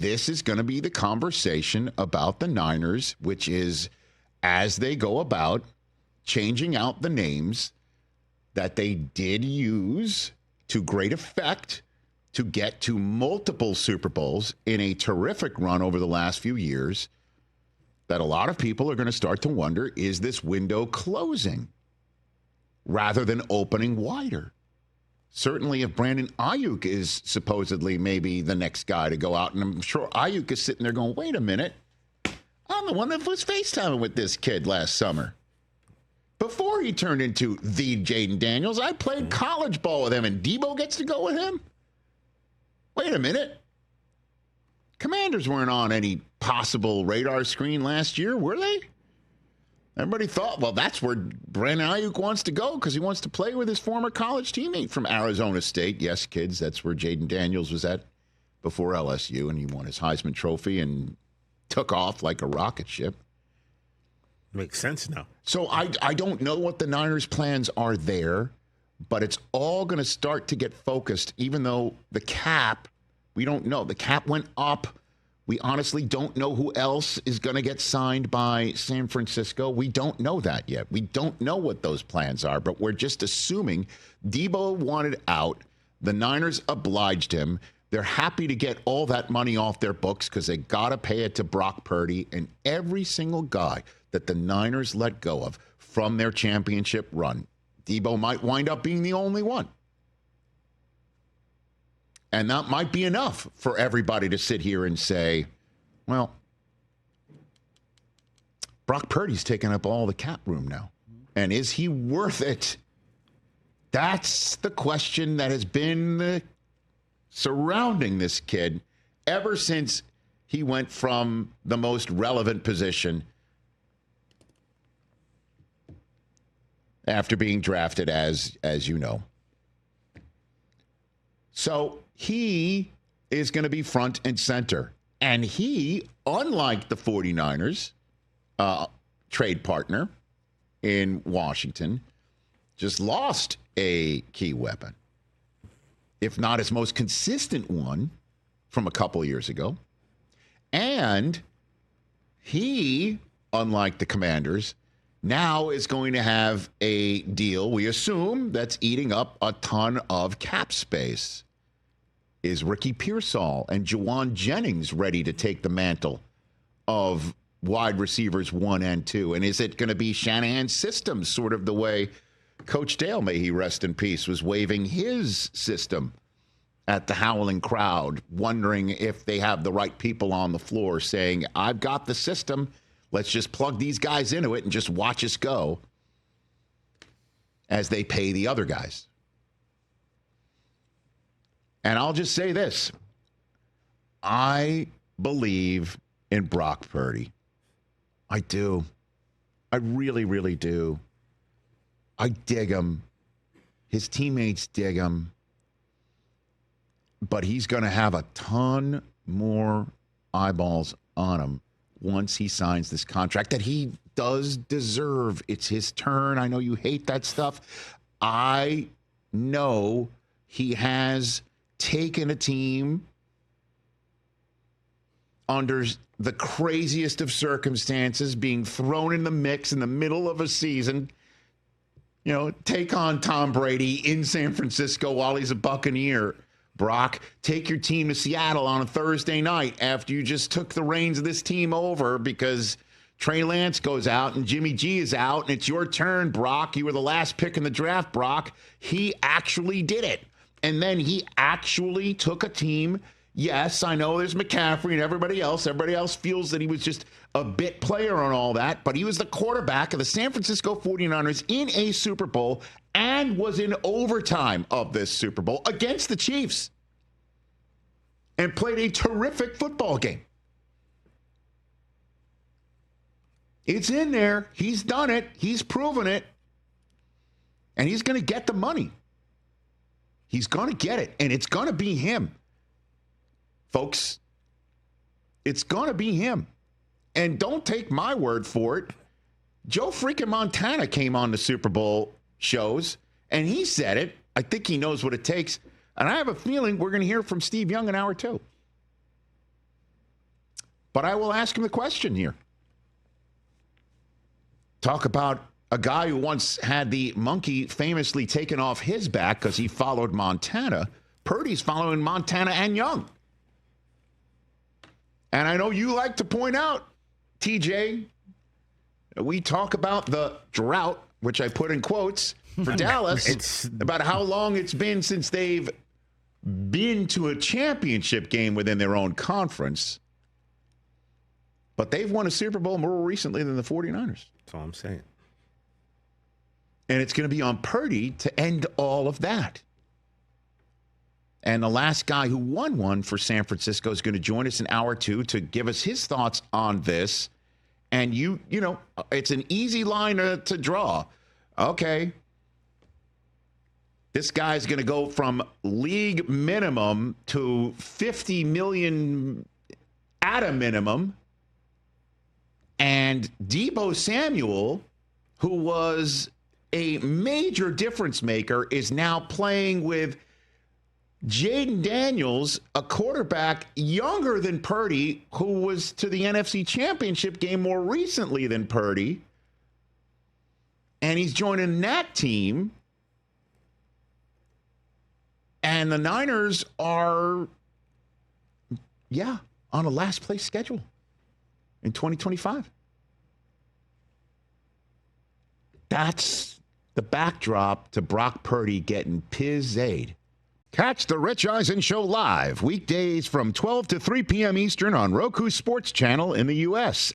this is going to be the conversation about the Niners, which is as they go about changing out the names that they did use to great effect to get to multiple Super Bowls in a terrific run over the last few years, that a lot of people are going to start to wonder, is this window closing rather than opening wider? Certainly if Brandon Ayuk is supposedly maybe the next guy to go out, and I'm sure Ayuk is sitting there going, wait a minute, I'm the one that was FaceTiming with this kid last summer. Before he turned into the Jaden Daniels, I played college ball with him, and Deebo gets to go with him? Wait a minute. Commanders weren't on any possible radar screen last year, were they? Everybody thought, well, that's where Brandon Ayuk wants to go because he wants to play with his former college teammate from Arizona State. Yes, kids, that's where Jaden Daniels was at before LSU, and he won his Heisman Trophy and took off like a rocket ship. Makes sense now. So I don't know what the Niners' plans are there, but it's all going to start to get focused, even though the cap, we don't know. The cap went up. We honestly don't know who else is going to get signed by San Francisco. We don't know that yet. We don't know what those plans are, but we're just assuming Deebo wanted out. The Niners obliged him. They're happy to get all that money off their books because they got to pay it to Brock Purdy, and every single guy that the Niners let go of from their championship run, Deebo might wind up being the only one. And that might be enough for everybody to sit here and say, well, Brock Purdy's taking up all the cap room now. And is he worth it? That's the question that has been surrounding this kid ever since he went from the most relevant position after being drafted, as you know. So he is going to be front and center. And he, unlike the 49ers trade partner in Washington, just lost a key weapon, if not his most consistent one from a couple years ago. And he, unlike the Commanders, now is going to have a deal, we assume, that's eating up a ton of cap space. Is Ricky Pearsall and Juwan Jennings ready to take the mantle of wide receivers 1 and 2? And is it going to be Shanahan's system, sort of the way Coach Dale, may he rest in peace, was waving his system at the howling crowd, wondering if they have the right people on the floor, saying, I've got the system. Let's just plug these guys into it and just watch us go as they pay the other guys. And I'll just say this. I believe in Brock Purdy. I do. I really, really do. I dig him. His teammates dig him. But he's going to have a ton more eyeballs on him once he signs this contract that he does deserve. It's his turn. I know you hate that stuff. I know he has taken a team under the craziest of circumstances, being thrown in the mix in the middle of a season. You know, take on Tom Brady in San Francisco while he's a Buccaneer. Brock, take your team to Seattle on a Thursday night after you just took the reins of this team over because Trey Lance goes out and Jimmy G is out, and it's your turn, Brock. You were the last pick in the draft, Brock. He actually did it. And then he actually took a team. Yes, I know there's McCaffrey and everybody else. Everybody else feels that he was just a bit player on all that, but he was the quarterback of the San Francisco 49ers in a Super Bowl and was in overtime of this Super Bowl against the Chiefs and played a terrific football game. It's in there. He's done it. He's proven it. And he's going to get the money. He's going to get it, and it's going to be him. Folks, it's going to be him. And don't take my word for it. Joe freaking Montana came on the Super Bowl shows, and he said it. I think he knows what it takes. And I have a feeling we're going to hear from Steve Young in hour 2. But I will ask him the question here. Talk about a guy who once had the monkey famously taken off his back because he followed Montana. Purdy's following Montana and Young. And I know you like to point out, TJ, we talk about the drought, which I put in quotes, for Dallas, about how long it's been since they've been to a championship game within their own conference. But they've won a Super Bowl more recently than the 49ers. That's all I'm saying. And it's going to be on Purdy to end all of that. And the last guy who won one for San Francisco is going to join us in hour 2 to give us his thoughts on this. And you know, it's an easy line to draw. Okay. This guy's going to go from league minimum to $50 million at a minimum. And Deebo Samuel, who was a major difference maker, is now playing with Jaden Daniels, a quarterback younger than Purdy, who was to the NFC Championship game more recently than Purdy. And he's joining that team. And the Niners are, on a last place schedule in 2025. That's the backdrop to Brock Purdy getting pizzed. Catch the Rich Eisen Show live weekdays from 12 to 3 p.m. Eastern on Roku Sports Channel in the U.S.